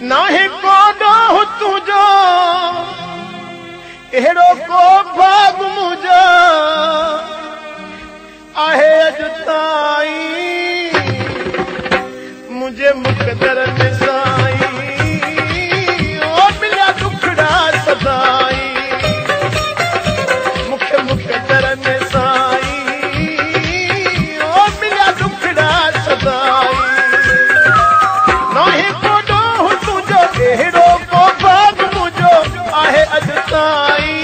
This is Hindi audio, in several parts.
नाहे को ॾोह तुंहिंजो अहिड़ो को भाग मुंहिंजो आहे अॼु ताईं मुंहिंजे मुक़दर में साईं ओ मिलिया दुखड़ा सदाई मूंखे मुक़दर में साईं ओ मिलिया दुखड़ा सदाई नाहे को ॾोह तुंहिंजो अहिड़ो को भाग मुंहिंजो आहे अॼु ताईं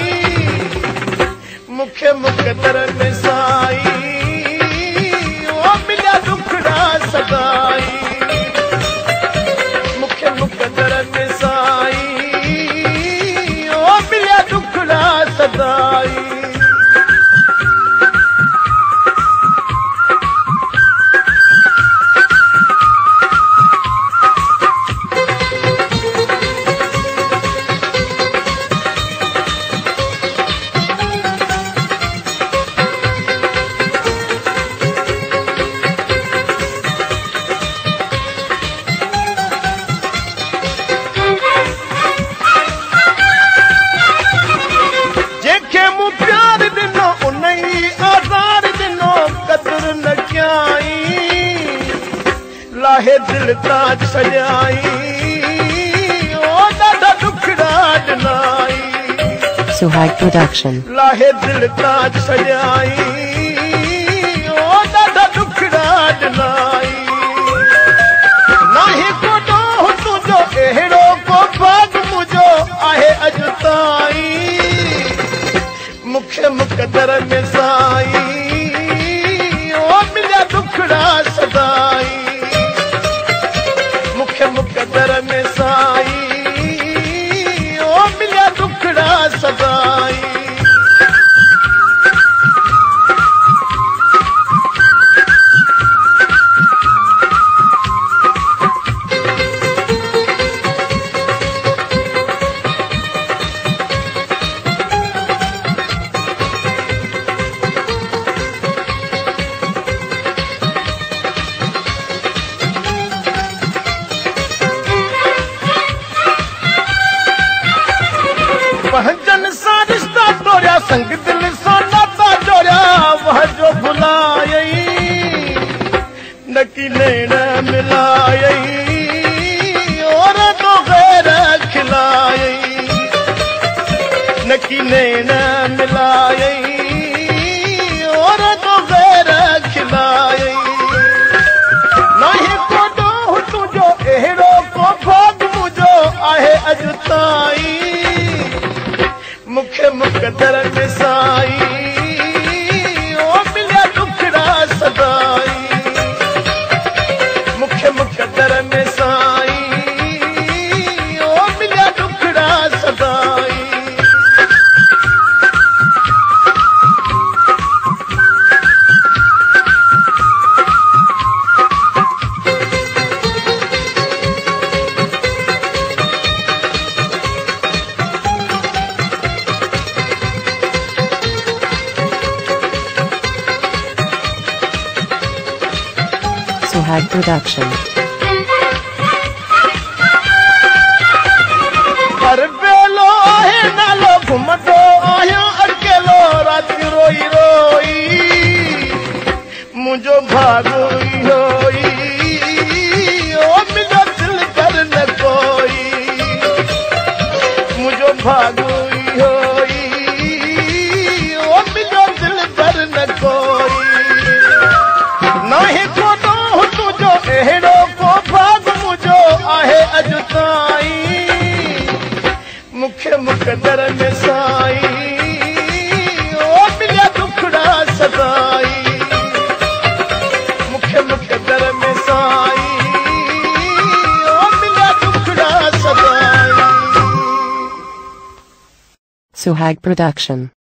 मूंखे मुक़दर में साईं ओ मिलिया दुखड़ा सदाई मूंखे मुक़दर में साईं ओ मिलिया दुखड़ा सदाई लाहे दिल ताज सजाई ओ ॾाढा दुखड़ा ॾिनाई Suhag Production. लाहे दिल ताज सजाई ओ ॾाढा दुखड़ा ॾिनाई नाहे को ॾोह तुंहिंजो अहिड़ो को भाग मुंहिंजो आहे अॼु ताईं मूंखे मुक़दर में साईं ओ मिलिया दुखड़ा सदाई मुक़दर में साईं ओ मिलिया दुखड़ा सदाई जन सा रिश्ता तोड़िया संग दिल सा नाता जोड़िया वह जो भुलायई न की नैण मिलायई और तो गैर खिलायई न की नैण मिलायई और तो गैर खिलायई नाहे को ॾोह तुंहिंजो अहिड़ो को भाग मुंहिंजो आहे अॼु ताईं मूंखे मुक़दर में साईं ओ मिलिया दुखड़ा सदाई मूंखे मुक़दर में साईं ओ मिलिया दुखड़ा सदाई Suhag Production. हर बेलो आहे नालो घुमंदो आहियां अकेलो राति रोई रोई मुंहिंजो भाॻो इहो ई ओ मिलियो दिल कर न कोई मुंहिंजो भाॻो इहो ई ओ मिलियो दिल कर न कोई नाहे को ॾोह तुंहिंजो अहिड़ो को भाग मुंहिंजो आहे अॼु ताईं मूंखे मुक़दर में साईं ओ मिलिया दुखड़ा सदाई मूंखे मुक़दर में साईं ओ मिलिया दुखड़ा सदाई Suhag Production.